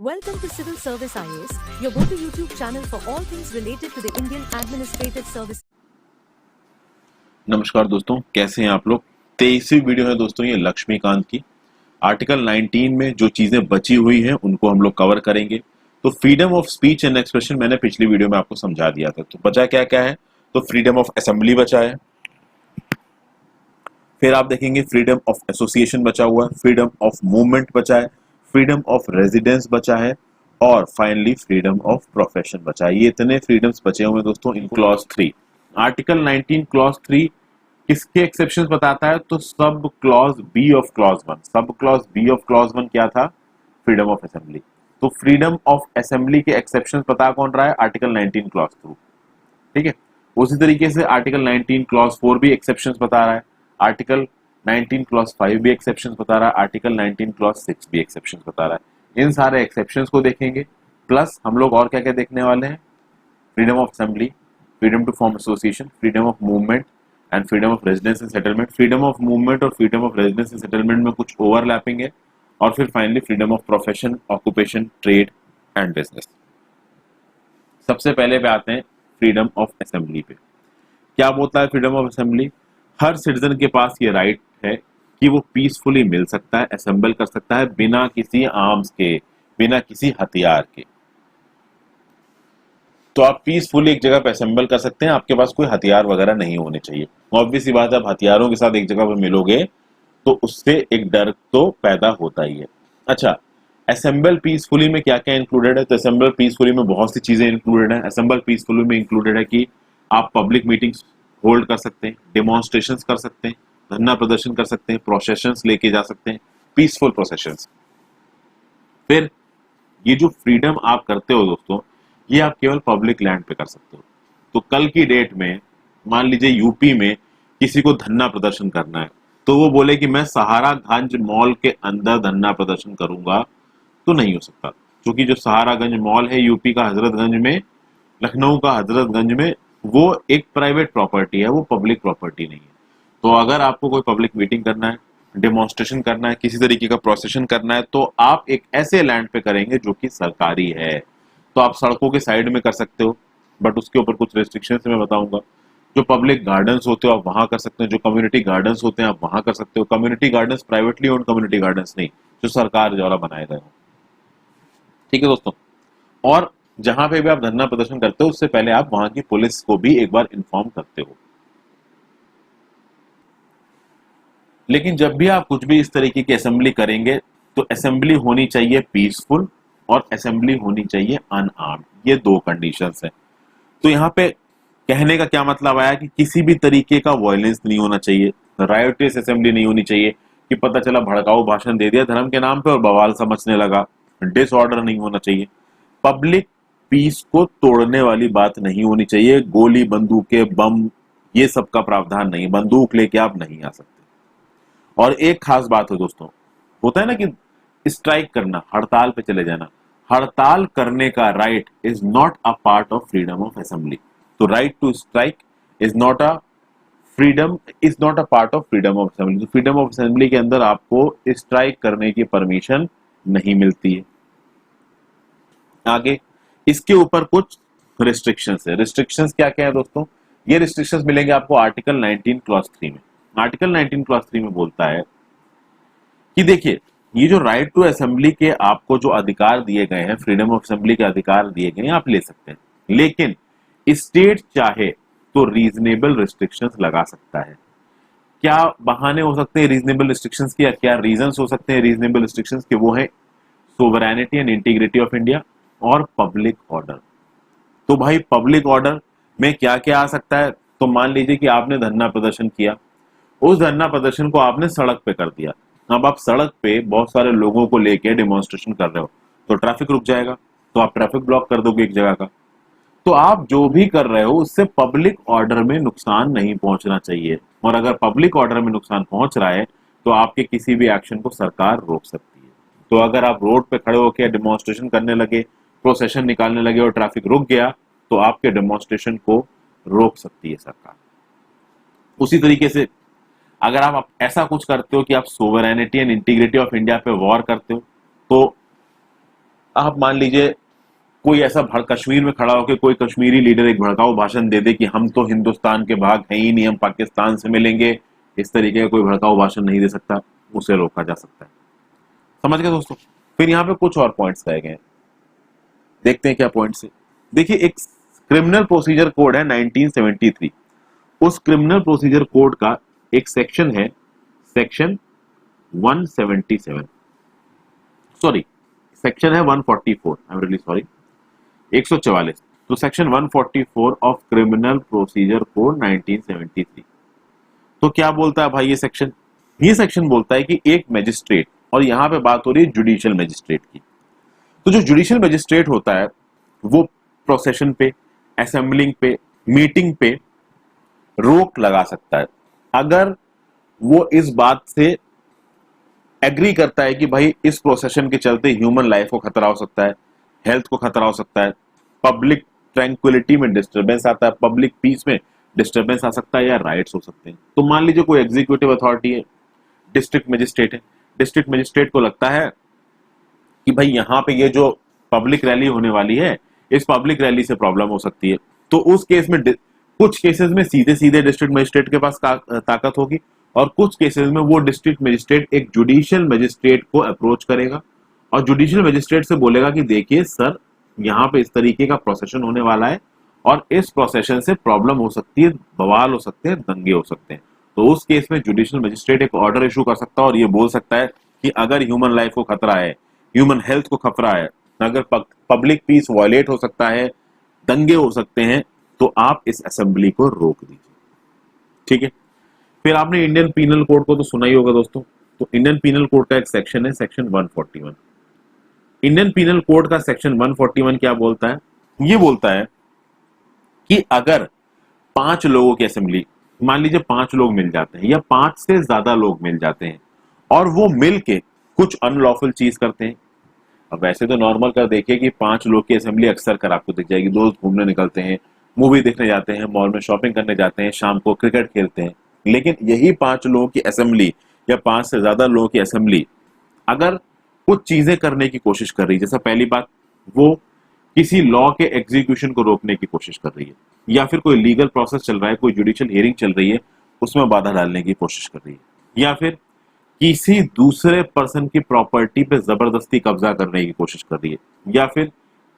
Welcome to Civil Service IAS, your go-to YouTube channel for all things related to the Indian Administrative Service. नमस्कार दोस्तों, कैसे हैं आप लोग। 23वीं वीडियो है दोस्तों ये लक्ष्मीकांत की। आर्टिकल 19 में जो चीजें बची हुई हैं उनको हम लोग कवर करेंगे। तो freedom of speech and expression मैंने पिछली वीडियो में आपको समझा दिया था। तो बचा क्या क्या है, तो फ्रीडम ऑफ असेंबली बचा है, फिर आप देखेंगे फ्रीडम ऑफ एसोसिएशन बचा हुआ है, फ्रीडम ऑफ मूवमेंट बचा है, फ्रीडम ऑफ रेजिडेंस बचा है और फाइनली फ्रीडम ऑफ प्रोफेशन बचा है। ये इतने फ्रीडम्स बचे हुए हैं दोस्तों इन क्लॉज 3। आर्टिकल 19 क्लॉज 3 किसके एक्सेप्शंस बताता है, तो sub clause B of clause 1। Sub clause B of clause 1 क्या था, फ्रीडम ऑफ असेंबली। तो फ्रीडम ऑफ असेंबली के एक्सेप्शंस बता कौन रहा है, आर्टिकल 19 क्लॉज 2। ठीक है, उसी तरीके से आर्टिकल 19 क्लॉज 4 भी एक्सेप्शंस बता रहा है, आर्टिकल 19 क्लॉज 5 भी एक्सेप्शंस बता रहा है, आर्टिकल 19 क्लॉज 6 भी एक्सेप्शंस बता रहा है। इन सारे एक्सेप्शंस को देखेंगे, प्लस हम लोग और क्या क्या देखने वाले हैं, freedom of assembly, freedom to form association, freedom of movement and freedom of residence and settlement. Freedom of movement और freedom of residence and settlement में कुछ ओवरलैपिंग है, और फिर finally freedom of profession, occupation, trade and business. सबसे पहले पे आते हैं फ्रीडम ऑफ असेंबली पे। क्या बोलता है freedom of assembly, her citizen के पास ये राइट है कि वो पीसफुली मिल सकता है, असेंबल कर सकता है बिना किसी आर्म्स के, बिना किसी हथियार के। तो आप पीसफुली एक जगह पे असेंबल कर सकते हैं, आपके पास कोई हथियार वगैरह नहीं होने चाहिए। ऑब्वियस सी बात है, आप हथियारों के साथ एक जगह पर मिलोगे तो उससे एक डर तो पैदा होता ही है। अच्छा, असेंबल पीसफुली में क्या क्या इंक्लूडेड है, तो असेंबल पीसफुली में बहुत सी चीजें इंक्लूडेड है। असेंबल पीसफुली में इंक्लूडेड है कि आप पब्लिक मीटिंग्स होल्ड कर सकते हैं, डेमोन्स्ट्रेशन कर सकते हैं, धरना प्रदर्शन कर सकते हैं, प्रोसेशंस लेके जा सकते हैं, पीसफुल प्रोसेशंस। फिर ये जो फ्रीडम आप करते हो दोस्तों, ये आप केवल पब्लिक लैंड पे कर सकते हो। तो कल की डेट में मान लीजिए यूपी में किसी को धरना प्रदर्शन करना है, तो वो बोले कि मैं सहारागंज मॉल के अंदर धरना प्रदर्शन करूंगा, तो नहीं हो सकता। क्योंकि जो सहारागंज मॉल है यूपी का हजरतगंज में, लखनऊ का हजरतगंज में, वो एक प्राइवेट प्रॉपर्टी है, वो पब्लिक प्रॉपर्टी नहीं है। तो अगर आपको कोई पब्लिक मीटिंग करना है, डेमोन्स्ट्रेशन करना है, किसी तरीके का प्रोसेशन करना है, तो आप एक ऐसे लैंड पे करेंगे जो कि सरकारी है। तो आप सड़कों के साइड में कर सकते हो, बट उसके ऊपर कुछ रेस्ट्रिक्शंस मैं बताऊंगा। जो पब्लिक गार्डन्स होते हो आप वहां कर सकते हैं, जो कम्युनिटी गार्डन्स होते हैं आप वहां कर सकते हो। Community gardens privately owned community gardens नहीं, जो सरकार द्वारा बनाए गए हो। ठीक है दोस्तों, और जहां पे भी आप धरना प्रदर्शन करते हो उससे पहले आप वहां की पुलिस को भी एक बार इन्फॉर्म करते हो। लेकिन जब भी आप कुछ भी इस तरीके की असेंबली करेंगे, तो असेंबली होनी चाहिए पीसफुल और असेंबली होनी चाहिए अनआर्म्ड। ये दो कंडीशंस है। तो यहाँ पे कहने का क्या मतलब आया कि किसी भी तरीके का वायलेंस नहीं होना चाहिए, रायोटियस असेंबली नहीं होनी चाहिए कि पता चला भड़काऊ भाषण दे दिया धर्म के नाम पे और बवाल समझने लगा। डिसऑर्डर नहीं होना चाहिए, पब्लिक पीस को तोड़ने वाली बात नहीं होनी चाहिए, गोली बंदूकें बम ये सब का प्रावधान नहीं, बंदूक लेके आप नहीं आ सकते। और एक खास बात है दोस्तों, होता है ना कि स्ट्राइक करना, हड़ताल पे चले जाना, हड़ताल करने का right is not a part of freedom of assembly. तो right to strike is not a freedom, is not a part of freedom of assembly. तो फ्रीडम ऑफ असेंबली के अंदर आपको स्ट्राइक करने की परमिशन नहीं मिलती है। आगे इसके ऊपर कुछ रिस्ट्रिक्शंस है। रिस्ट्रिक्शंस क्या क्या है दोस्तों, ये रिस्ट्रिक्शंस मिलेंगे आपको आर्टिकल 19 क्लॉज 3 में। आर्टिकल 19 क्लॉज 3 में बोलता है कि देखिए, ये जो राइट टू असेंबली के आपको जो अधिकार दिए गए हैं, फ्रीडम ऑफ असेंबली के अधिकार दिए गए हैं, आप ले सकते हैं, लेकिन स्टेट चाहे तो रीजनेबल रिस्ट्रिक्शंस लगा सकता है। क्या बहाने हो सकते हैं रीजनेबल रिस्ट्रिक्शंस के, क्या रीजंस हो सकते हैं रीजनेबल रिस्ट्रिक्शंस के, वो है sovereignty and integrity of India और पब्लिक ऑर्डर। तो भाई पब्लिक ऑर्डर में क्या क्या आ सकता है, तो मान लीजिए कि आपने धरना प्रदर्शन किया, उस धरना प्रदर्शन को आपने सड़क पे कर दिया। अब आप सड़क पे बहुत सारे लोगों को लेके डेमोन्स्ट्रेशन कर रहे हो, तो ट्रैफिक रुक जाएगा, तो आप ट्रैफिक ब्लॉक कर दोगे एक जगह का। तो आप जो भी कर रहे हो उससे पब्लिक ऑर्डर में नुकसान नहीं पहुंचना चाहिए, और अगर पब्लिक ऑर्डर में नुकसान पहुंच रहा है तो आपके किसी भी एक्शन को सरकार रोक सकती है। तो अगर आप रोड पे खड़े होकर डेमोन्स्ट्रेशन करने लगे, प्रोसेशन निकालने लगे और ट्रैफिक रुक गया, तो आपके डेमोन्स्ट्रेशन को रोक सकती है सरकार। उसी तरीके से अगर आप ऐसा कुछ करते हो कि आप sovereignty and integrity of India पे वॉर करते हो, तो आप मान लीजिए कोई ऐसा कश्मीर में खड़ा होकर कोई कश्मीरी लीडर एक भड़काऊ भाषण दे दे कि हम तो हिंदुस्तान के भाग हैं ही नहीं, हम पाकिस्तान से मिलेंगे, इस तरीके का कोई भड़काऊ भाषण नहीं दे सकता, उसे रोका जा सकता है। समझ गए दोस्तों? फिर यहाँ पे कुछ और पॉइंट्स कहे गए, देखते हैं क्या पॉइंट्स है। देखिए, एक क्रिमिनल प्रोसीजर कोड है 1973, उस क्रिमिनल प्रोसीजर कोड का एक सेक्शन है, सेक्शन 177, सॉरी सेक्शन है 144, आई एम रियली सॉरी, 144। तो section 144 of criminal procedure code 1973, तो क्या बोलता है भाई ये सेक्शन? ये सेक्शन बोलता है कि एक मैजिस्ट्रेट, और यहां पे बात हो रही है जुडिशियल मैजिस्ट्रेट की, तो जो जुडिशियल मैजिस्ट्रेट होता है वो प्रोसेशन पे, असेंबलिंग पे, मीटिंग पे रोक लगा सकता है अगर वो इस बात से एग्री करता है कि भाई इस प्रोसेशन के चलते ह्यूमन लाइफ को खतरा हो सकता है, हेल्थ को खतरा हो सकता है, पब्लिक ट्रैंक्विलिटी में डिस्टर्बेंस आता है, पब्लिक पीस में डिस्टर्बेंस आ सकता है, या राइट्स हो सकते हैं। तो मान लीजिए कोई एग्जीक्यूटिव अथॉरिटी है, डिस्ट्रिक्ट मजिस्ट्रेट है, डिस्ट्रिक्ट मजिस्ट्रेट को लगता है कि भाई यहाँ पे ये जो पब्लिक रैली होने वाली है, इस पब्लिक रैली से प्रॉब्लम हो सकती है, तो उस केस में कुछ केसेस में सीधे सीधे डिस्ट्रिक्ट मजिस्ट्रेट के पास ताकत होगी, और कुछ केसेस में वो डिस्ट्रिक्ट मजिस्ट्रेट एक जुडिशियल मजिस्ट्रेट को अप्रोच करेगा और जुडिशियल मजिस्ट्रेट से बोलेगा कि देखिए सर, यहाँ पे इस तरीके का प्रोसेशन होने वाला है और इस प्रोसेशन से प्रॉब्लम हो सकती है, बवाल हो सकते हैं, दंगे हो सकते हैं। तो उस केस में जुडिशियल मजिस्ट्रेट एक ऑर्डर इशू कर सकता है और ये बोल सकता है कि अगर ह्यूमन लाइफ को खतरा है, ह्यूमन हेल्थ को खतरा है, अगर पब्लिक पीस वायलेट हो सकता है, दंगे हो सकते हैं, तो आप इस असेंबली को रोक दीजिए। ठीक है। फिर आपने इंडियन पीनल कोड को तो सुना ही होगा दोस्तों। तो इंडियन पीनल कोड का एक सेक्शन है, सेक्शन 141। इंडियन पीनल कोड का सेक्शन 141 क्या बोलता है? ये बोलता है कि अगर 5 लोगों की असेंबली, मान लीजिए 5 लोग मिल जाते हैं या 5 से ज्यादा लोग मिल जाते हैं और वो मिल के कुछ अनलॉफुल चीज करते हैं। अब वैसे तो नॉर्मल कर देखिए कि 5 लोग की असेंबली अक्सर कर आपको दिख जाएगी, दोस्त घूमने निकलते हैं, मूवी देखने जाते हैं, मॉल में शॉपिंग करने जाते हैं, शाम को क्रिकेट खेलते हैं। लेकिन यही 5 लोगों की असेंबली या 5 से ज्यादा लोगों की असेंबली अगर कुछ चीजें करने की कोशिश कर रही है, जैसा पहली बात वो किसी लॉ के एग्जीक्यूशन को रोकने की कोशिश कर रही है, या फिर कोई लीगल प्रोसेस चल रहा है, कोई जुडिशियल हियरिंग चल रही है, उसमें बाधा डालने की कोशिश कर रही है, या फिर किसी दूसरे पर्सन की प्रॉपर्टी पे जबरदस्ती कब्जा करने की कोशिश कर रही है, या फिर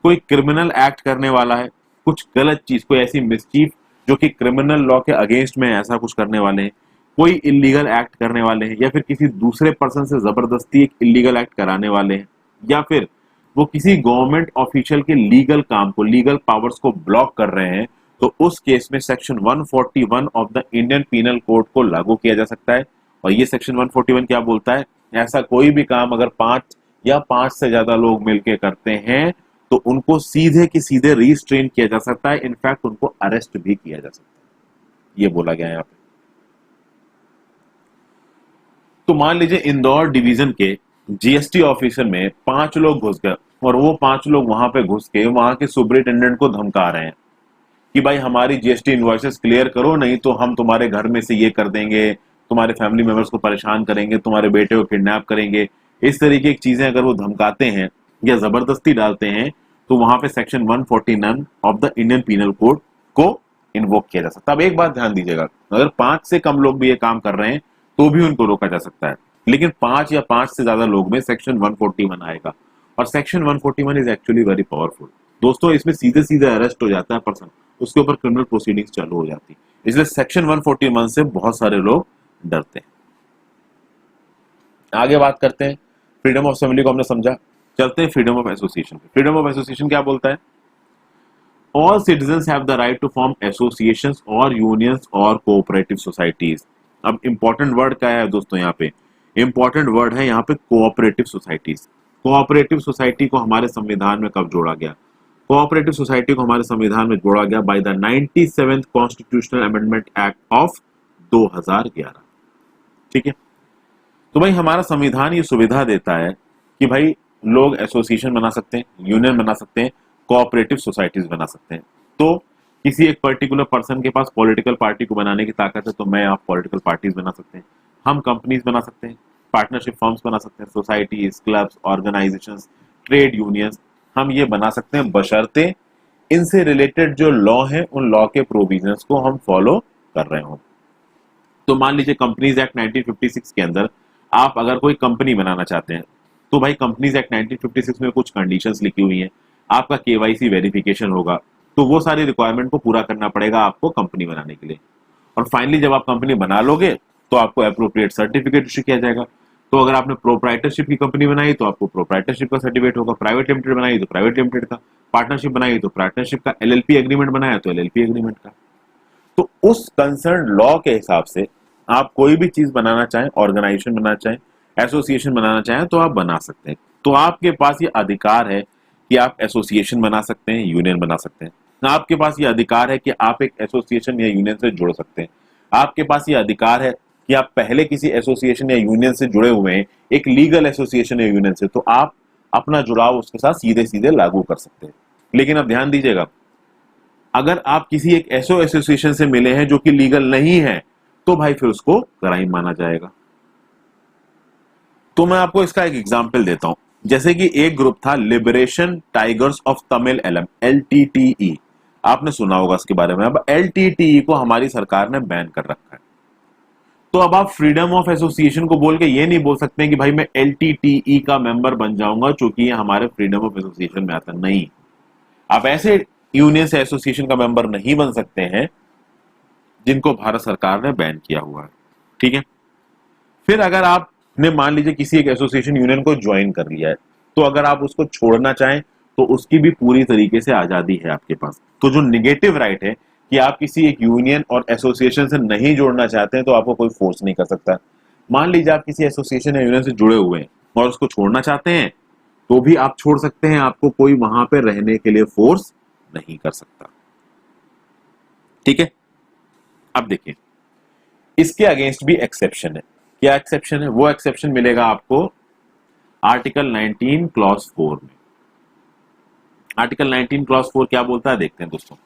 कोई क्रिमिनल एक्ट करने वाला है, कुछ गलत चीज, कोई ऐसी मिसचीफ जो कि क्रिमिनल लॉ के अगेंस्ट में ऐसा कुछ करने वाले हैं, कोई इलीगल एक्ट करने वाले हैं, या फिर किसी दूसरे पर्सन से जबरदस्ती एक इलीगल एक्ट कराने वाले हैं, या फिर वो किसी गवर्नमेंट ऑफिशियल के लीगल काम को, लीगल पावर्स को ब्लॉक कर रहे हैं, तो उस केस में section 141 of the Indian penal code को लागू किया जा सकता है। और ये सेक्शन 141 क्या बोलता है? ऐसा कोई भी काम अगर 5 या 5 से ज्यादा लोग मिलकर करते हैं तो उनको सीधे की सीधे रिस्ट्रेन किया जा सकता है, इनफैक्ट उनको अरेस्ट भी किया जा सकता है, ये बोला गया है यहाँ पे। तो मान लीजिए इंदौर डिवीजन के जीएसटी ऑफिसर में 5 लोग घुस गए और वो 5 लोग वहां पे घुस के वहां के सुपरिटेंडेंट को धमका रहे हैं कि भाई हमारी जीएसटी इनवॉइसेस क्लियर करो, नहीं तो हम तुम्हारे घर में से ये कर देंगे, तुम्हारे फैमिली मेंबर्स को परेशान करेंगे, तुम्हारे बेटे को किडनैप करेंगे। इस तरीके की चीजें अगर वो धमकाते हैं या जबरदस्ती डालते हैं तो वहां पे section 149 of the Indian penal code को इन्वोक किया जा सकता है। अब एक बात ध्यान दीजिएगा, अगर 5 से कम लोग भी ये काम कर रहे हैं तो भी उनको रोका जा सकता है, लेकिन 5 या 5 से ज्यादा लोग में सेक्शन 141 आएगा। और section 141 is actually very powerful दोस्तों, इसमें सीधे सीधे अरेस्ट हो जाता है पर्सन, उसके ऊपर क्रिमिनल प्रोसीडिंग्स चालू हो जाती है। इसलिए सेक्शन 141 से बहुत सारे लोग डरते हैं। आगे बात करते हैं, फ्रीडम ऑफ असेंबली को हमने समझा, चलते हैं फ्रीडम ऑफ एसोसिएशन पे। फ्रीडम ऑफ एसोसिएशन क्या बोलता है? All citizens have the right to form associations और यूनियंस और कोऑपरेटिव सोसाइटीज। अब इंपॉर्टेंट वर्ड क्या है दोस्तों? यहाँ पे इंपॉर्टेंट वर्ड है यहाँ पे कोऑपरेटिव सोसाइटीज। कोऑपरेटिव सोसाइटी को हमारे संविधान में कब जोड़ा गया? कोऑपरेटिव सोसाइटी को हमारे संविधान में जोड़ा गया by the 97th constitutional amendment act of 2011। ठीक है। तो भाई हमारा संविधान ये सुविधा देता है कि भाई लोग एसोसिएशन बना सकते हैं, यूनियन बना सकते हैं, कोऑपरेटिव सोसाइटीज बना सकते हैं। तो किसी एक पर्टिकुलर पर्सन के पास पॉलिटिकल पार्टी को बनाने की ताकत है तो मैं आप पॉलिटिकल पार्टीज बना सकते हैं, हम कंपनीज बना सकते हैं, पार्टनरशिप फर्म्स बना सकते हैं, societies, clubs, organisations, trade unions, हम ये बना सकते हैं बशर्ते इनसे रिलेटेड जो लॉ है उन लॉ के प्रोविजंस को हम फॉलो कर रहे हो। तो मान लीजिए कंपनीज एक्ट 1956 के अंदर आप अगर कोई कंपनी बनाना चाहते हैं तो भाई कंपनीज एक्ट 1956 में कुछ कंडीशंस लिखी हुई हैं, आपका केवाईसी वेरिफिकेशन होगा, तो वो सारी रिक्वायरमेंट को पूरा करना पड़ेगा आपको कंपनी बनाने के लिए। और फाइनली जब आप कंपनी बना लोगे तो आपको अप्रोप्रिएट सर्टिफिकेट इशू किया जाएगा। तो अगर आपने प्रोप्राइटरशिप की कंपनी बनाई तो आपको प्रोप्राइटरशिप का सर्टिफिकेट होगा, प्राइवेट लिमिटेड बनाई तो प्राइवेट लिमिटेड का, पार्टनरशिप बनाई तो पार्टनरशिप का, एलएलपी एग्रीमेंट बनाया तो एलएलपी एग्रीमेंट का। तो उस कंसर्न लॉ के हिसाब से आप कोई भी चीज बनाना चाहें, ऑर्गेनाइजेशन बनाना चाहें, एसोसिएशन बनाना चाहें तो आप बना सकते हैं। तो आपके पास ये अधिकार है कि आप एसोसिएशन बना सकते हैं, यूनियन बना सकते हैं। आपके पास ये अधिकार है कि आप एक एसोसिएशन या यूनियन से जुड़ सकते हैं। आपके पास ये अधिकार है कि आप पहले किसी एसोसिएशन या यूनियन से जुड़े हुए हैं, एक लीगल एसोसिएशन या यूनियन से, तो आप अपना जुड़ाव उसके साथ सीधे सीधे लागू कर सकते हैं। लेकिन अब ध्यान दीजिएगा, अगर आप किसी एक ऐसे एसोसिएशन से मिले हैं जो कि लीगल नहीं है तो भाई फिर उसको क्राइम माना जाएगा। तो मैं आपको इसका एक एग्जांपल देता हूं। जैसे कि एक ग्रुप था liberation tigers of Tamil Eelam, LTTE, आपने सुना होगा इसके बारे में। अब LTTE को हमारी सरकार ने बैन कर रखा है। तो अब आप फ्रीडम ऑफ एसोसिएशन को बोल के ये नहीं बोल सकते कि भाई मैं LTTE का मेंबर बन जाऊंगा क्योंकि ये हमारे फ्रीडम ऑफ एसोसिएशन में आता नहीं। आप ऐसे यूनियन से एसोसिएशन का मेंबर नहीं बन सकते हैं जिनको भारत सरकार ने बैन किया हुआ है। ठीक है। फिर अगर आपने मान लीजिए किसी एक एसोसिएशन यूनियन को ज्वाइन कर लिया है, तो अगर आप उसको छोड़ना चाहें तो उसकी भी पूरी तरीके से आजादी है आपके पास। तो जो निगेटिव राइट है कि आप किसी एक यूनियन और एसोसिएशन से नहीं जोड़ना चाहते हैं तो आपको कोई फोर्स नहीं कर सकता। मान लीजिए आप किसी एसोसिएशन या यूनियन से जुड़े हुए हैं और उसको छोड़ना चाहते हैं तो भी आप छोड़ सकते हैं, आपको कोई वहां पे रहने के लिए फोर्स नहीं कर सकता। ठीक है। अब देखिए, इसके अगेंस्ट भी एक्सेप्शन है। क्या एक्सेप्शन है? वो एक्सेप्शन मिलेगा आपको आर्टिकल 19 क्लॉज 4 में। आर्टिकल 19 क्लॉज 4 क्या बोलता है देखते हैं दोस्तों।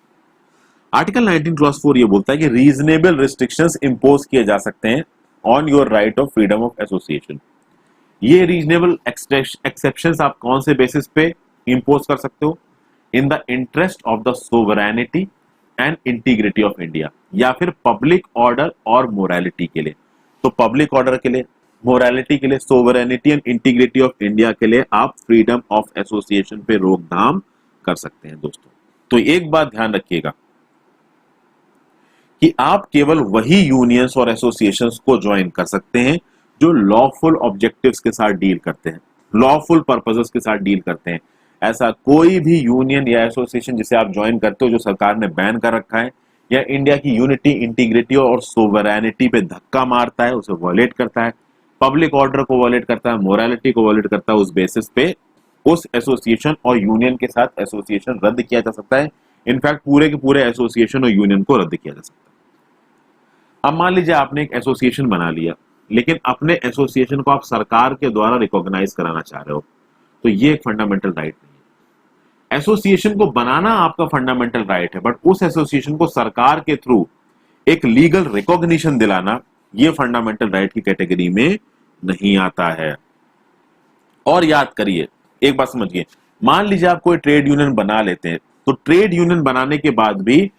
आर्टिकल 19 क्लॉज 4 ये बोलता है कि रीजनेबल रिस्ट्रिक्शंस इंपोज किए जा सकते हैं on your right of freedom of association. ये रीजनेबल एक्सेप्शंस आप कौन से बेसिस पे इंपोज कर सकते हो? In the interest of the sovereignty and integrity of India, या फिर पब्लिक ऑर्डर और मोरालिटी के लिए। तो पब्लिक ऑर्डर के लिए, मोरालिटी के लिए, sovereignty and integrity of India के लिए आप फ्रीडम ऑफ एसोसिएशन पे रोकथाम कर सकते हैं दोस्तों। तो एक बात ध्यान रखिएगा कि आप केवल वही यूनियंस और एसोसिएशंस को ज्वाइन कर सकते हैं जो लॉफुल ऑब्जेक्टिव्स के साथ डील करते हैं, लॉफुल पर्पसेस के साथ डील करते हैं। ऐसा कोई भी यूनियन या एसोसिएशन जिसे आप ज्वाइन करते हो जो सरकार ने बैन कर रखा है या इंडिया की यूनिटी, इंटीग्रिटी और सोवरेनिटी पे धक्का मारता है, उसे वॉयलेट करता है, पब्लिक ऑर्डर को वॉयलेट करता है, मोरालिटी को वॉयलेट करता है, उस बेसिस पे उस एसोसिएशन और यूनियन के साथ एसोसिएशन रद्द किया जा सकता है। इनफैक्ट पूरे के पूरे एसोसिएशन और यूनियन को रद्द किया जा सकता है। अब मान लीजिए आपने एक एसोसिएशन बना लिया, लेकिन अपने एसोसिएशन को आप सरकार के द्वारा रिकॉग्नाइज कराना चाह रहे हो, तो ये एक फंडामेंटल राइट नहीं है। एसोसिएशन को बनाना आपका फंडामेंटल राइट है, बट उस एसोसिएशन को सरकार के थ्रू एक लीगल रिकॉग्निशन दिलाना ये फंडामेंटल राइट की कैटेगरी में नहीं आता है। और याद करिए, एक बात समझिए, मान लीजिए आप कोई ट्रेड यूनियन बना लेते हैं, तो ट्रेड यूनियन बनाने के बाद भी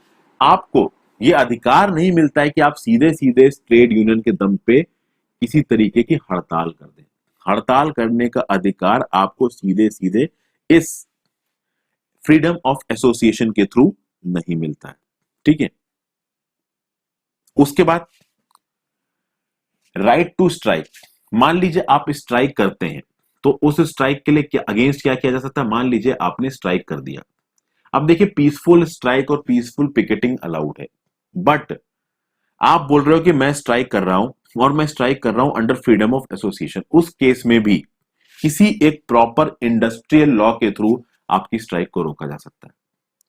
आपको ये अधिकार नहीं मिलता है कि आप सीधे सीधे इस ट्रेड यूनियन के दम पे किसी तरीके की हड़ताल कर दें। हड़ताल करने का अधिकार आपको सीधे सीधे इस फ्रीडम ऑफ एसोसिएशन के थ्रू नहीं मिलता है। ठीक है। उसके बाद राइट टू स्ट्राइक। मान लीजिए आप स्ट्राइक करते हैं, तो उस स्ट्राइक के लिए क्या अगेंस्ट क्या किया जा सकता है? मान लीजिए आपने स्ट्राइक कर दिया। अब देखिए, पीसफुल स्ट्राइक और पीसफुल पिकेटिंग अलाउड है, बट आप बोल रहे हो कि मैं स्ट्राइक कर रहा हूं और मैं स्ट्राइक कर रहा हूं अंडर फ्रीडम ऑफ एसोसिएशन। उस केस में भी किसी एक प्रॉपर इंडस्ट्रियल लॉ के थ्रू आपकी स्ट्राइक को रोका जा सकता है।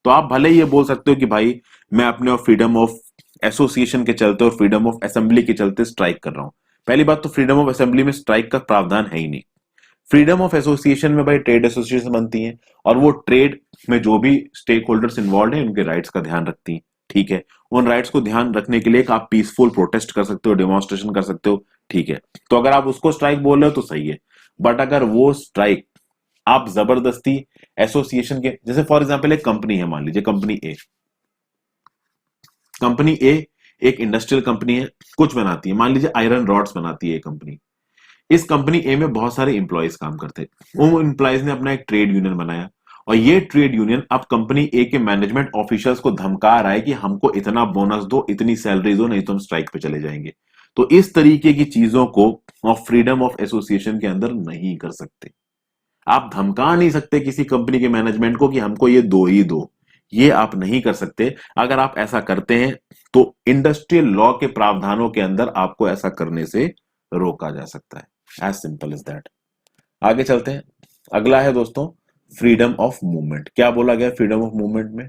तो आप भले ये बोल सकते हो कि भाई मैं अपने फ्रीडम ऑफ एसोसिएशन के चलते और फ्रीडम ऑफ असेंबली के चलते स्ट्राइक कर रहा हूं। पहली बात तो फ्रीडम ऑफ असेंबली में स्ट्राइक का प्रावधान है ही नहीं। फ्रीडम ऑफ एसोसिएशन में भाई ट्रेड एसोसिएशन बनती हैं और वो ट्रेड में जो भी स्टेक होल्डर्स इन्वॉल्व हैं उनके राइट्स का ध्यान रखती हैं। ठीक है। उन राइट्स को ध्यान रखने के लिए आप पीसफुल प्रोटेस्ट कर सकते हो, डेमोन्स्ट्रेशन कर सकते हो। ठीक है। तो अगर आप उसको स्ट्राइक बोल रहे हो तो सही है, बट अगर वो स्ट्राइक आप जबरदस्ती एसोसिएशन के, जैसे फॉर एग्जांपल एक कंपनी है, मान लीजिए कंपनी ए एक इंडस्ट्रियल कंपनी है, कुछ बनाती है, मान लीजिए आयरन रॉड्स बनाती है कंपनी। इस कंपनी ए में बहुत सारे इंप्लॉयज काम करते हैं। उन इंप्लॉयज ने अपना एक ट्रेड यूनियन बनाया और ये ट्रेड यूनियन अब कंपनी ए के मैनेजमेंट ऑफिसर्स को धमका रहा है कि हमको इतना बोनस दो, इतनी सैलरी दो, नहीं तो हम स्ट्राइक पे चले जाएंगे। तो इस तरीके की चीजों को आप फ्रीडम ऑफ एसोसिएशन के अंदर नहीं कर सकते। आप धमका नहीं सकते किसी कंपनी के मैनेजमेंट को कि हमको ये दो ही दो, ये आप नहीं कर सकते। अगर आप ऐसा करते हैं तो इंडस्ट्रियल लॉ के प्रावधानों के अंदर आपको ऐसा करने से रोका जा सकता है। As simple as that. आगे चलते हैं। अगला है दोस्तों फ्रीडम ऑफ मूवमेंट। क्या बोला गया फ्रीडम ऑफ मूवमेंट में?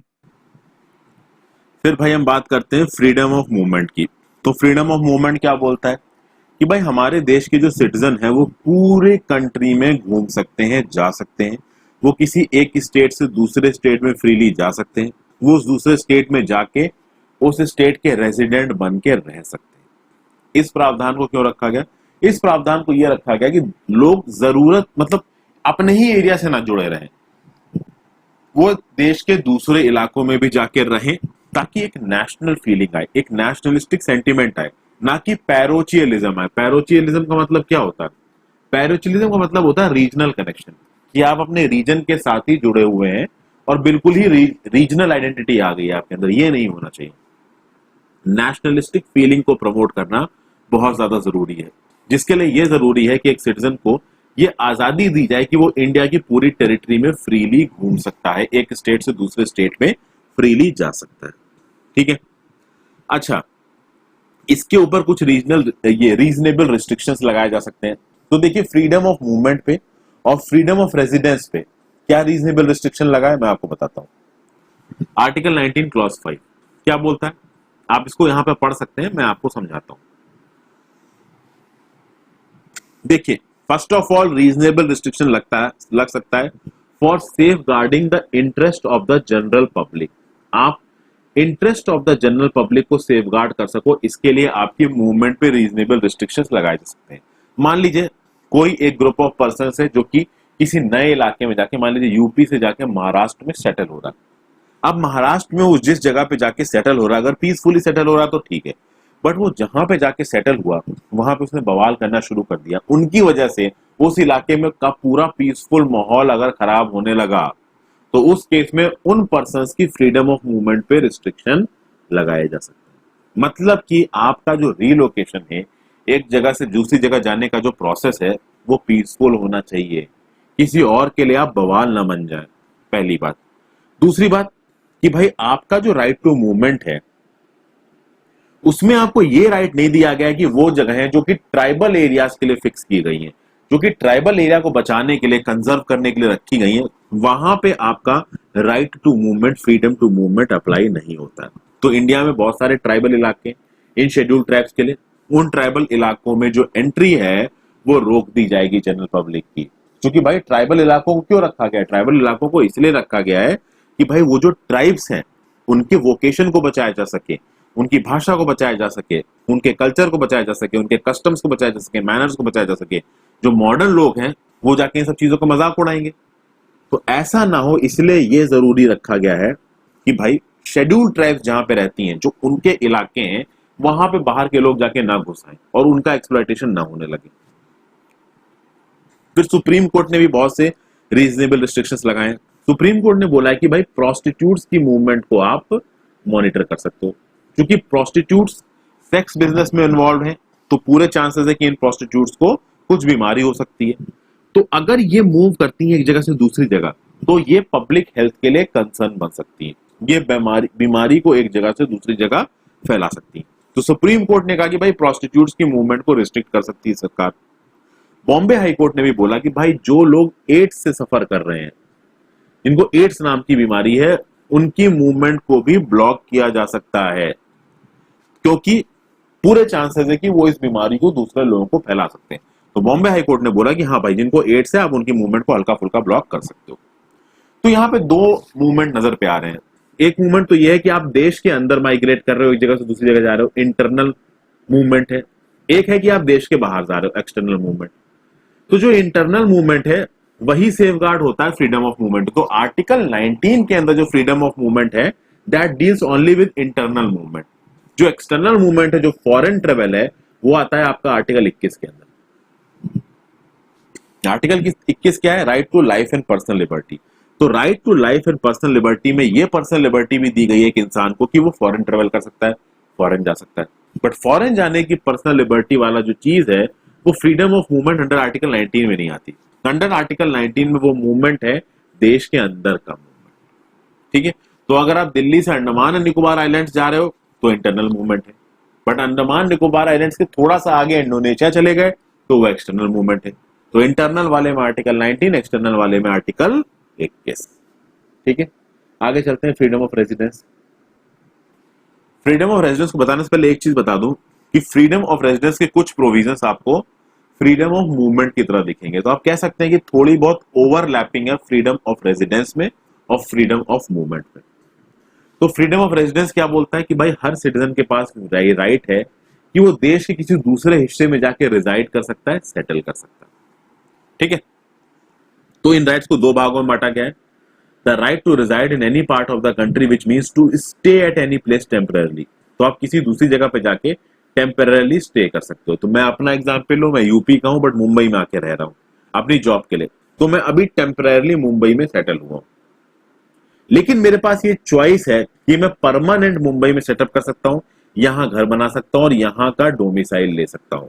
फिर भाई हम बात करते हैं फ्रीडम ऑफ मूवमेंट की। तो फ्रीडम ऑफ मूवमेंट क्या बोलता है कि भाई हमारे देश के जो सिटीजन है वो पूरे कंट्री में घूम सकते हैं, जा सकते हैं। वो किसी एक स्टेट से दूसरे स्टेट में फ्रीली जा सकते हैं। वो उस दूसरे स्टेट में जाके उस स्टेट के रेजिडेंट बन के रह सकते हैं। इस प्रावधान को क्यों रखा गया? इस प्रावधान को यह रखा गया कि लोग जरूरत मतलब अपने ही एरिया से ना जुड़े रहें, वो देश के दूसरे इलाकों में भी जाके रहें, ताकि एक नेशनल फीलिंग आए, एक नेशनलिस्टिक सेंटिमेंट आए, ना कि पैरोचियलिज्म आए। पैरोचियलिज्म का मतलब क्या होता है? पैरोचियलिज्म का मतलब होता है रीजनल कनेक्शन, कि आप अपने रीजन के साथ ही जुड़े हुए हैं और बिल्कुल ही रीजनल आइडेंटिटी आ गई है आपके अंदर। ये नहीं होना चाहिए। नेशनलिस्टिक फीलिंग को प्रमोट करना बहुत ज्यादा जरूरी है, जिसके लिए यह जरूरी है कि एक सिटीजन को ये आजादी दी जाए कि वो इंडिया की पूरी टेरिटरी में फ्रीली घूम सकता है, एक स्टेट से दूसरे स्टेट में फ्रीली जा सकता है। ठीक है। अच्छा, इसके ऊपर कुछ रीजनेबल रिस्ट्रिक्शंस लगाए जा सकते हैं। तो देखिए फ्रीडम ऑफ मूवमेंट पे और फ्रीडम ऑफ रेजिडेंस पे क्या रीजनेबल रिस्ट्रिक्शन लगाए मैं आपको बताता हूं। आर्टिकल 19 क्लॉज 5 क्या बोलता है? आप इसको यहां पे पढ़ सकते हैं, मैं आपको समझाता हूं। देखिए, first of all reasonable restriction लग सकता है for safeguarding the interest of the general public. आप interest of the general public को सेफ गार्ड कर सको, इसके लिए आपकी मूवमेंट पे रीजनेबल रिस्ट्रिक्शंस लगाए जा सकते हैं। मान लीजिए कोई एक ग्रुप ऑफ पर्सन है जो कि किसी नए इलाके में जाके, मान लीजिए यूपी से जाके महाराष्ट्र में सेटल हो रहा है। अब महाराष्ट्र में वो जिस जगह पे जाके सेटल हो रहा है, अगर पीसफुली सेटल हो रहा है तो ठीक है, बट वो जहां पे जाके सेटल हुआ वहां पे उसने बवाल करना शुरू कर दिया, उनकी वजह से उस इलाके में का पूरा पीसफुल माहौल अगर खराब होने लगा, तो उस केस में उन पर्संस की फ्रीडम ऑफ मूवमेंट पे रिस्ट्रिक्शन लगाए जा सकते हैं। मतलब कि आपका जो रीलोकेशन है, एक जगह से दूसरी जगह जाने का जो प्रोसेस है, वो पीसफुल होना चाहिए, किसी और के लिए आप बवाल ना बन जाए, पहली बात। दूसरी बात कि भाई आपका जो राइट टू मूवमेंट है, उसमें आपको ये राइट नहीं दिया गया कि वो जगह है जो कि ट्राइबल एरियाज के लिए फिक्स की गई हैं, जो कि ट्राइबल एरिया को बचाने के लिए, कंजर्व करने के लिए रखी गई हैं, वहां पे आपका right to movement, freedom to movement apply नहीं होता है। तो इंडिया में बहुत सारे ट्राइबल इलाके, इन शेड्यूल्ड ट्राइब्स के लिए, उन ट्राइबल इलाकों में जो एंट्री है वो रोक दी जाएगी जनरल पब्लिक की। क्योंकि भाई ट्राइबल इलाकों को क्यों रखा गया है? ट्राइबल इलाकों को इसलिए रखा गया है कि भाई वो जो ट्राइब्स हैं उनके वोकेशन को बचाया जा सके, उनकी भाषा को बचाया जा सके, उनके कल्चर को बचाया जा सके, उनके कस्टम्स को बचाया जा सके, मैनर्स को बचाया जा सके। जो मॉडर्न लोग हैं वो जाके इन सब चीजों का मजाक उड़ाएंगे, तो ऐसा ना हो, इसलिए ये जरूरी रखा गया है कि भाई शेड्यूल्ड ट्राइब्स जहां पे रहती हैं, जो उनके इलाके हैं, वहां पे बाहर के लोग जाके ना घुस आए और उनका एक्सप्लॉयटेशन ना होने लगे। फिर सुप्रीम कोर्ट ने भी बहुत से रीजनेबल रिस्ट्रिक्शंस लगाए हैं। सुप्रीम कोर्ट ने बोला है कि भाई प्रोस्टिट्यूट्स की मूवमेंट को आप मॉनिटर कर सकते हो, क्योंकि प्रोस्टिट्यूट्स सेक्स बिजनेस में इन्वॉल्व हैं, तो पूरे चांसेस है कि इन प्रोस्टिट्यूट्स को कुछ बीमारी हो सकती है। तो अगर ये मूव करती है एक जगह से दूसरी जगह, तो ये पब्लिक हेल्थ के लिए कंसर्न बन सकती है, ये बीमारी को एक जगह से दूसरी जगह फैला सकती है। तो सुप्रीम कोर्ट ने कहा कि भाई प्रोस्टिट्यूट्स की मूवमेंट को रिस्ट्रिक्ट कर सकती है सरकार। बॉम्बे हाई कोर्ट ने भी बोला कि भाई जो लोग एड्स से सफर कर रहे हैं, इनको एड्स नाम की बीमारी है, उनकी मूवमेंट को भी ब्लॉक किया जा सकता है, क्योंकि पूरे चांसेस है कि वो इस बीमारी को दूसरे लोगों को फैला सकते हैं। तो बॉम्बे हाई कोर्ट ने बोला कि हाँ भाई, जिनको एड्स है आप उनकी मूवमेंट को हल्का फुल्का ब्लॉक कर सकते हो। तो यहाँ पे दो मूवमेंट नजर पे आ रहे हैं। एक मूवमेंट तो ये है कि आप देश के अंदर माइग्रेट कर रहे हो, एक जगह से दूसरी जगह जा रहे हो, इंटरनल मूवमेंट है। एक है कि आप देश के बाहर जा रहे हो, एक्सटर्नल मूवमेंट। तो जो इंटरनल मूवमेंट है वही सेफगार्ड होता है फ्रीडम ऑफ मूवमेंट। तो आर्टिकल 19 के अंदर जो फ्रीडम ऑफ मूवमेंट है that deals only with internal movement. जो एक्सटर्नल मूवमेंट है, जो फॉरेन ट्रेवल है, वो आता है आपका आर्टिकल 21 के अंदर। आर्टिकल 21 क्या है? Right to life and personal liberty. तो right to life and personal liberty में ये पर्सनल लिबर्टी भी दी गई है एक इंसान को कि वो फॉरेन ट्रेवल कर सकता है, फॉरेन जा सकता है। बट फॉरेन जाने की पर्सनल लिबर्टी वाला जो चीज है वो freedom of movement under article 19 में नहीं आती। अंडर आर्टिकल 19 में वो मूवमेंट है देश के अंदर का मूवमेंट। ठीक है, तो अगर आप दिल्ली से अंडमान एंड निकोबार आइलैंड्स जा रहे हो तो इंटरनल मूवमेंट है, बट अंडमान निकोबार आइलैंड्स के थोड़ा सा आगे इंडोनेशिया चले गए तो वो एक्सटर्नल मूवमेंट है। तो इंटरनल वाले में आर्टिकल 19, एक्सटर्नल वाले में आर्टिकल 21। ठीक है, आगे चलते हैं freedom of residence. Freedom of residence को बताने से पहले एक चीज बता दूं कि फ्रीडम ऑफ रेजिडेंस के कुछ प्रोविजंस आपको फ्रीडम ऑफ मूवमेंट की तरह दिखेंगे। तो आप कह सकते हैं कि थोड़ी बहुत ओवरलैपिंग है फ्रीडम ऑफ रेजिडेंस में और फ्रीडम ऑफ मूवमेंट में। तो फ्रीडम ऑफ रेजिडेंस क्या बोलता है कि भाई हर सिटीजन के पास राइट है कि वो देश के किसी दूसरे हिस्से में जाके रिजाइड कर सकता है, सेटल कर सकता है। ठीक है, तो इन राइट्स को दो भागों में बांटा गया है। The right to reside in any part of the country which means to stay at any place temporarily. तो आप किसी दूसरी जगह पे जाके टेम्पररली स्टे कर सकते हो। तो मैं अपना एग्जांपल लूं, मैं यूपी का हूं बट मुंबई में आके रह रहा हूं अपनी जॉब के लिए, तो मैं अभी टेम्पररली मुंबई में सेटल हुआ हूं। लेकिन मेरे पास ये चॉइस है कि मैं परमानेंट मुंबई में सेटअप कर सकता हूं, यहां घर बना सकता हूं और यहां का डोमिसाइल ले सकता हूं।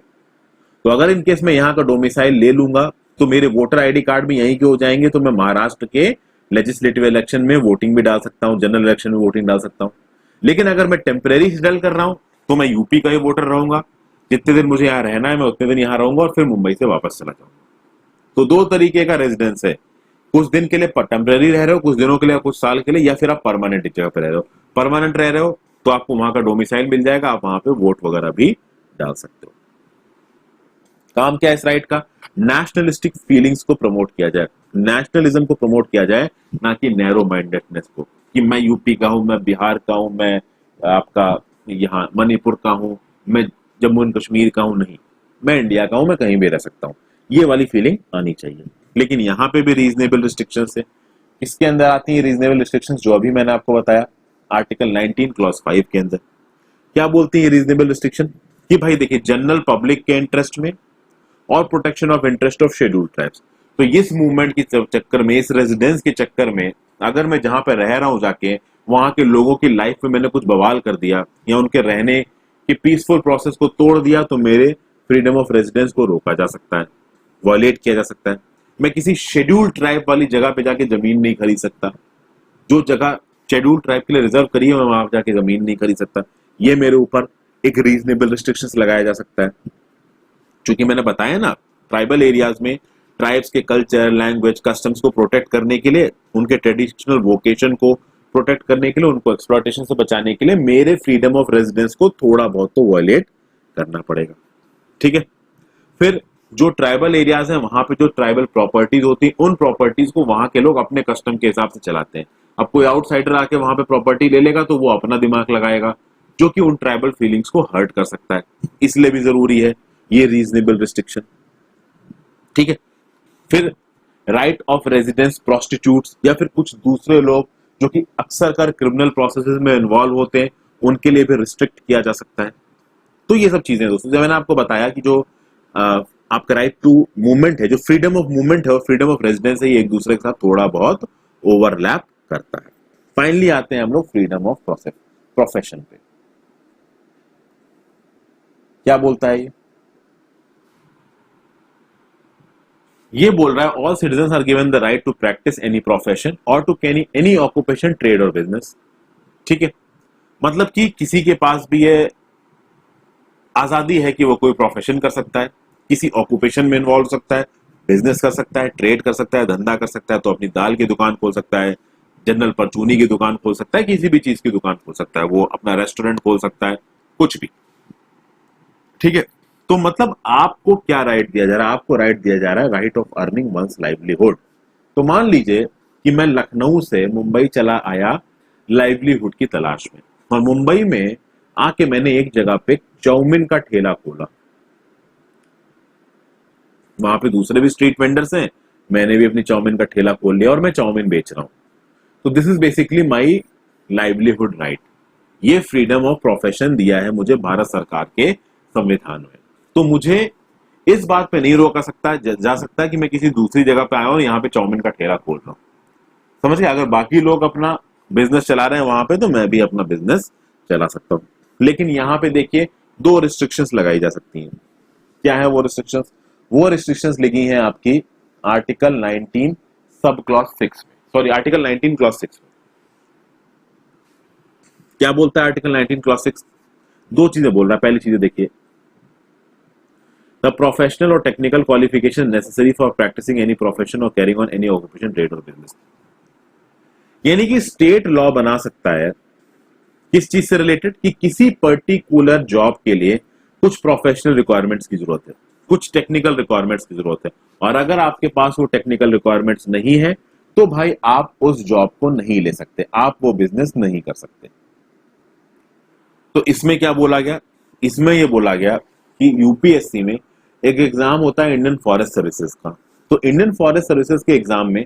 तो अगर इन केस मैं यहां का डोमिसाइल ले लूंगा तो मेरे वोटर आईडी कार्ड भी यहीं के हो जाएंगे, तो मैं महाराष्ट्र के लेजिस्लेटिव इलेक्शन में वोटिंग भी डाल सकता हूं, जनरल इलेक्शन में वोटिंग डाल सकता हूं। लेकिन अगर मैं टेम्परेरी सेटल कर रहा हूं तो मैं यूपी का ही वोटर रहूंगा, जितने दिन मुझे यहाँ रहना है मैं उतने दिन यहाँ रहूंगा और फिर मुंबई से वापस चला जाऊंगा। तो दो तरीके का रेजिडेंस है, कुछ दिन के लिए टेम्परेरी रह रहे हो, कुछ दिनों के लिए, कुछ साल के लिए, या फिर आप परमानेंट जगह पे रह रहे हो। परमानेंट रह रहे हो तो आपको वहां का डोमिसाइल मिल जाएगा, आप वहां पे वोट वगैरह भी डाल सकते हो। काम क्या है इस राइट का? नेशनलिस्टिक फीलिंग्स को प्रमोट किया जाए, नेशनलिज्म को प्रमोट किया जाए, ना कि नैरो माइंडेडनेस को कि मैं यूपी का हूं, मैं बिहार का हूं, मैं आपका यहाँ मणिपुर का हूं, मैं जम्मू एंड कश्मीर का हूं। नहीं, मैं इंडिया का हूं, मैं कहीं भी रह सकता हूं, ये वाली फीलिंग आनी चाहिए। लेकिन यहाँ पे भी रीजनेबल रिस्ट्रिक्शंस है। किसके अंदर आती है रीजनेबल रिस्ट्रिक्शंस? जो अभी मैंने आपको बताया, आर्टिकल 19 क्लॉज 5 के अंदर क्या बोलती है रीजनेबल रिस्ट्रिक्शन? कि भाई देखिए, जनरल पब्लिक के इंटरेस्ट में और protection of interest of scheduled tribes. तो इस मूवमेंट के चक्कर में, इस रेजिडेंस के चक्कर में, अगर मैं जहां पर रह रहा हूं जाके वहां के लोगों की लाइफ में मैंने कुछ बवाल कर दिया या उनके रहने के पीसफुल प्रोसेस को तोड़ दिया, तो मेरे फ्रीडम ऑफ रेजिडेंस को रोका जा सकता है, वॉयलेट किया जा सकता है। मैं किसी शेड्यूल्ड ट्राइब वाली जगह पे जाके जमीन नहीं खरीद सकता, जो जगह शेड्यूल्ड ट्राइब के लिए रिजर्व करी है मैं वहां जाके जमीन नहीं खरीद सकता। ये मेरे ऊपर एक रीजनेबल रिस्ट्रिक्शंस लगाया जा सकता है। क्योंकि मैंने बताया ना, ट्राइबल एरियाज में ट्राइब्स के कल्चर, लैंग्वेज, कस्टम्स को प्रोटेक्ट करने के लिए, उनके ट्रेडिशनल वोकेशन को प्रोटेक्ट करने के लिए, उनको एक्सप्लॉयटेशन से बचाने के लिए मेरे फ्रीडम ऑफ रेजिडेंस को थोड़ा बहुत तो वॉयलेट करना पड़ेगा। ठीक है, फिर जो ट्राइबल एरियाज हैं वहां पे जो ट्राइबल प्रॉपर्टीज होती है, उन प्रॉपर्टीज को वहां के लोग अपने कस्टम के हिसाब से चलाते हैं। अब कोई आउटसाइडर आके वहां पे प्रॉपर्टी ले लेगा तो वो अपना दिमाग लगाएगा, जो कि उन ट्राइबल फीलिंग्स को हर्ट कर सकता है। इसलिए भी जरूरी है ये रीजनेबल रिस्ट्रिक्शन। ठीक है, फिर राइट ऑफ रेजिडेंस प्रोस्टिट्यूट्स या फिर कुछ दूसरे लोग जो कि अक्सर कर क्रिमिनल प्रोसेसेस में इन्वॉल्व होते हैं, उनके लिए भी रिस्ट्रिक्ट किया जा सकता है। तो ये सब चीजें दोस्तों, जब मैंने आपको बताया कि जो आपका राइट टू मूवमेंट है, जो फ्रीडम ऑफ मूवमेंट है और फ्रीडम ऑफ रेजिडेंस है, ये एक दूसरे के साथ थोड़ा बहुत ओवरलैप करता है। फाइनली आते हैं हम लोग फ्रीडम ऑफ प्रोफेशन पे। क्या बोलता है ये बोल रहा है all citizens are given the right to practise any profession और टू एनी ऑक्यूपेशन, ट्रेड और बिजनेस। ठीक है, मतलब कि किसी के पास भी ये आजादी है कि वो कोई प्रोफेशन कर सकता है, किसी ऑक्यूपेशन में इन्वॉल्व हो सकता है, बिजनेस कर सकता है, ट्रेड कर सकता है, धंधा कर सकता है। तो अपनी दाल की दुकान खोल सकता है, जनरल परचूनी की दुकान खोल सकता है, किसी भी चीज की दुकान खोल सकता है, वो अपना रेस्टोरेंट खोल सकता है, कुछ भी। ठीक है, तो मतलब आपको क्या राइट दिया जा रहा है? आपको राइट दिया जा रहा है right of earning one's livelihood. तो मान लीजिए कि मैं लखनऊ से मुंबई चला आया लाइवलीहुड की तलाश में, और मुंबई में आके मैंने एक जगह पे चाउमीन का ठेला खोला। वहां पे दूसरे भी स्ट्रीट वेंडर्स हैं, मैंने भी अपनी चाउमीन का ठेला खोल लिया और मैं चाउमीन बेच रहा हूं, तो this is basically my livelihood right. ये फ्रीडम ऑफ प्रोफेशन दिया है मुझे भारत सरकार के संविधान में। तो मुझे इस बात पे नहीं रोका सकता जा सकता कि मैं किसी दूसरी जगह पे आया हूं और यहाँ पे चाउमीन का ठेला खोल रहा हूं। समझ गए? अगर बाकी लोग अपना बिजनेस चला रहे हैं वहां पे, तो मैं भी अपना बिजनेस चला सकता हूं। लेकिन यहाँ पे देखिए 2 रिस्ट्रिक्शंस लगाई जा सकती हैं। क्या है वो रिस्ट्रिक्शंस? वो रिस्ट्रिक्शंस लिखी हैं आपकी आर्टिकल 19 सब क्लॉज 6 में, सॉरी आर्टिकल 19 क्लॉज 6 में। क्या बोलता है आर्टिकल 19 क्लॉज 6? 2 चीजें बोल रहा है। पहली चीज देखिए, द प्रोफेशनल और technical qualification necessary for practising any profession और carrying on any occupation, trade और बिजनेस। यानी कि स्टेट लॉ बना सकता है किस चीज से रिलेटेड, कि किसी पर्टिकुलर जॉब के लिए कुछ प्रोफेशनल रिक्वायरमेंट्स की जरूरत है, कुछ टेक्निकल रिक्वायरमेंट्स की जरूरत है, और अगर आपके पास वो टेक्निकल रिक्वायरमेंट्स नहीं है तो भाई आप उस जॉब को नहीं ले सकते, आप वो बिजनेस नहीं कर सकते। तो इसमें क्या बोला गया? इसमें ये बोला गया कि यूपीएससी में एक एग्जाम होता है इंडियन फॉरेस्ट सर्विसेज का। तो इंडियन फॉरेस्ट सर्विसेज के एग्जाम में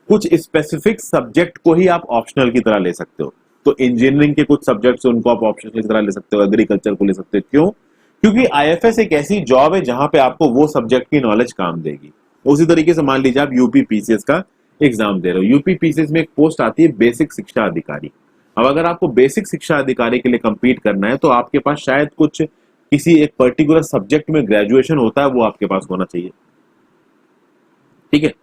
कुछ स्पेसिफिक सब्जेक्ट को ही आप ऑप्शनल की तरह ले सकते हो। तो इंजीनियरिंग के कुछ सब्जेक्ट्स उनको आप ऑप्शनल की तरह ले सकते हो, एग्रीकल्चर को ले सकते हो। क्यों? क्योंकि आईएफएस एक ऐसी जॉब है जहां पे आपको वो सब्जेक्ट की नॉलेज काम देगी। उसी तरीके से मान लीजिए आप यूपी पीसीएस का एग्जाम दे रहे हो, यूपी पीसीएस में एक पोस्ट आती है बेसिक शिक्षा अधिकारी। अब अगर आपको बेसिक शिक्षा अधिकारी के लिए कंपीट करना है तो आपके पास शायद कुछ किसी एक पर्टिकुलर सब्जेक्ट में ग्रेजुएशन होता है, वो आपके पास होना चाहिए। ठीक है,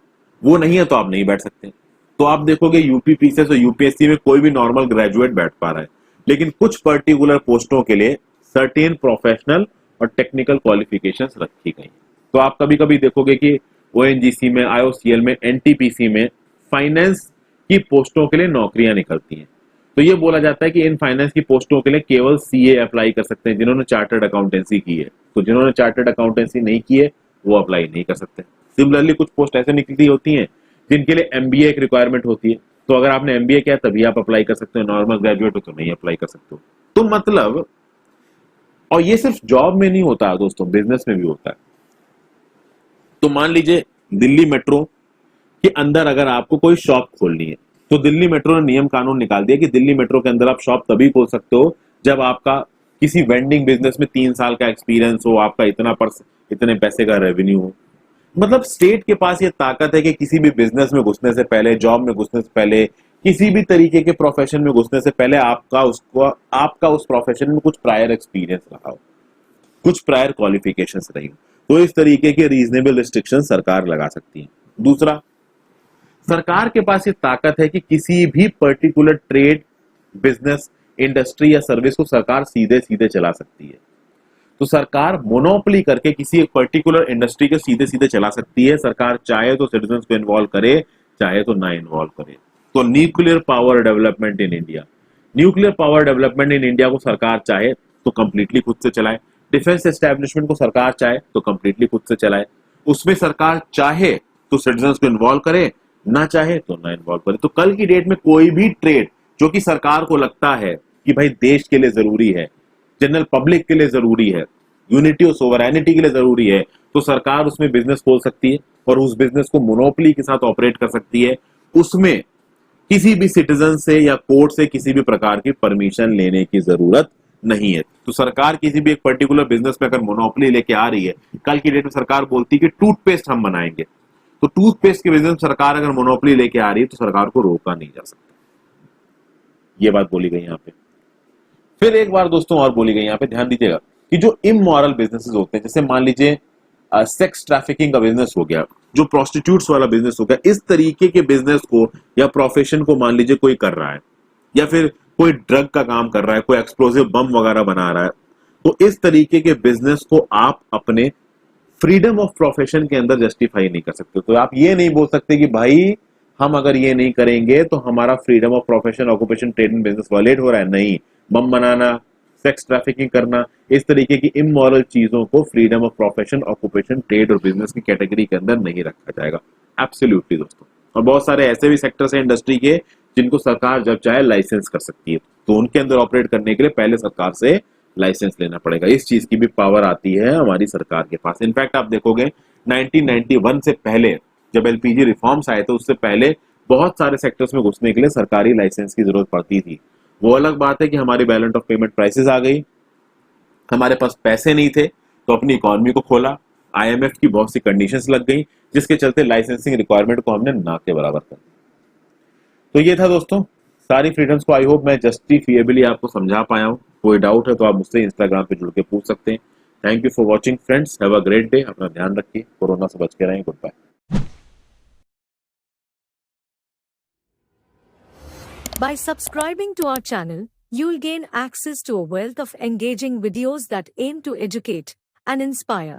वो नहीं है तो आप नहीं बैठ सकते। तो आप देखोगे यूपी पीसीएस और यूपीएससी में कोई भी नॉर्मल ग्रेजुएट बैठ पा रहा है, लेकिन कुछ पर्टिकुलर पोस्टों के लिए सर्टेन प्रोफेशनल और टेक्निकल क्वालिफिकेशंस रखी गई। तो आप कभी कभी देखोगे कि ओएनजीसी में, आईओसीएल में, एनटीपीसी में फाइनेंस की पोस्टों के लिए नौकरियां निकलती हैं। तो ये बोला जाता है कि इन फाइनेंस की पोस्टों के लिए केवल सीए अप्लाई कर सकते हैं जिन्होंने चार्टर्ड अकाउंटेंसी की है। तो जिन्होंने चार्टर्ड अकाउंटेंसी नहीं की है वो अप्लाई नहीं कर सकते। सिमिलरली कुछ पोस्ट ऐसे निकलती होती हैं जिनके लिए एमबीए एक रिक्वायरमेंट होती है। तो अगर आपने एमबीए किया तभी आप अप्लाई कर सकते हो, नॉर्मल ग्रेजुएट हो तो नहीं अप्लाई कर सकते हो। तो मतलब, और ये सिर्फ जॉब में नहीं होता दोस्तों, बिजनेस में भी होता है। तो मान लीजिए दिल्ली मेट्रो के अंदर अगर आपको कोई शॉप खोलनी है, तो दिल्ली मेट्रो ने नियम कानून निकाल दिया कि दिल्ली मेट्रो के अंदर आप शॉप तभी खोल सकते हो जब आपका किसी वेंडिंग बिजनेस में 3 साल का एक्सपीरियंस हो, आपका इतने पैसे का रेवेन्यू हो। मतलब स्टेट के पास ये ताकत है कि किसी भी बिजनेस में घुसने से पहले, जॉब में घुसने से पहले, किसी भी तरीके के प्रोफेशन में घुसने से पहले आपका उस प्रोफेशन में कुछ प्रायर एक्सपीरियंस रहा हो, कुछ प्रायर क्वालिफिकेशंस रही हो। तो इस तरीके के रीजनेबल रिस्ट्रिक्शन सरकार लगा सकती है। दूसरा, सरकार के पास ये ताकत है कि किसी भी पर्टिकुलर ट्रेड, बिजनेस, इंडस्ट्री या सर्विस को सरकार सीधे सीधे चला सकती है। तो सरकार मोनोपोली करके किसी एक पर्टिकुलर इंडस्ट्री को सीधे सीधे चला सकती है। सरकार चाहे तो सिटीजन को इन्वॉल्व करे, चाहे तो ना इन्वॉल्व करे। तो nuclear power development in India, nuclear power development in India को सरकार चाहे तो कंप्लीटली खुद से चलाए। डिफेंस एस्टेब्लिशमेंट को सरकार चाहे तो कंप्लीटली खुद से चलाए। उसमें सरकार चाहे तो सिटीजन को इन्वॉल्व करे, ना चाहे तो ना इन्वॉल्व करे। तो कल की डेट में कोई भी ट्रेड जो कि सरकार को लगता है कि भाई देश के लिए जरूरी है, जनरल पब्लिक के लिए जरूरी है, यूनिटी और सोवरेनिटी के लिए जरूरी है, तो सरकार उसमें बिजनेस खोल सकती है और उस बिजनेस को मोनोपोली के साथ ऑपरेट कर सकती है। उसमें किसी भी सिटीजन से या कोर्ट से किसी भी प्रकार की परमिशन लेने की जरूरत नहीं है। तो सरकार किसी भी एक पर्टिकुलर बिजनेस में अगर मोनोपोली लेके आ रही है, कल की डेट में सरकार बोलती है कि टूथपेस्ट हम बनाएंगे, तो टूथपेस्ट के बिजनेस में सरकार अगर मोनोपोली लेके आ रही है तो सरकार को रोका नहीं जा सकता। ये बात बोली गई यहाँ पे। फिर एक बार दोस्तों और बोली गई यहाँ पे, ध्यान दीजिएगा कि जो इमोरल बिजनेसेस होते हैं, जैसे मान लीजिए सेक्स ट्रैफिकिंग का बिजनेस हो गया, जो प्रोस्टिट्यूट्स वाला बिजनेस हो गया, इस तरीके के बिजनेस को या प्रोफेशन को मान लीजिए कोई कर रहा है, या फिर कोई ड्रग का काम कर रहा है, कोई एक्सप्लोसिव बम वगैरह बना रहा है, तो इस तरीके के बिजनेस को आप अपने फ्रीडम ऑफ प्रोफेशन के अंदर जस्टिफाई नहीं कर सकते। तो आप ये नहीं बोल सकते कि भाई हम अगर ये नहीं करेंगे तो हमारा freedom of profession, occupation, trade and business violate हो रहा है। नहीं, बम बनाना, सेक्स ट्रैफिकिंग करना, इस तरीके की इमोरल चीजों को freedom of profession, occupation, trade और बिजनेस की कैटेगरी के अंदर नहीं रखा जाएगा। एब्सोल्युटली दोस्तों। और बहुत सारे ऐसे भी सेक्टर्स हैं इंडस्ट्री के जिनको सरकार जब चाहे लाइसेंस कर सकती है, तो उनके अंदर ऑपरेट करने के लिए पहले सरकार से लाइसेंस लेना पड़ेगा। इस चीज की भी पावर आती है हमारी सरकार के पास। इनफैक्ट आप देखोगे 1991 से पहले जब एलपीजी रिफॉर्म्स आए थे उससे पहले बहुत सारे सेक्टर्स में घुसने के लिए सरकारी लाइसेंस की जरूरत पड़ती थी। वो अलग बात है कि हमारी बैलेंस ऑफ पेमेंट प्राइसेस आ गई, हमारे पास पैसे नहीं थे तो अपनी इकोनॉमी को खोला, आईएमएफ की बहुत सी कंडीशंस लग गई जिसके चलते लाइसेंसिंग रिक्वायरमेंट को हमने ना के बराबर कर दिया। तो ये था दोस्तों सारी फ्रीडम्स को। आई होप मैं जस्टिफिएबली आपको समझा पाया हूँ। कोई डाउट है तो आप मुझसे इंस्टाग्राम पे जुड़ के पूछ सकते हैं। Thank you for watching friends, have a great day. अपना ध्यान रखिए, कोरोना से बच के रहें। Goodbye. By subscribing to our channel, you'll gain access to a wealth of engaging videos that aim to educate and inspire.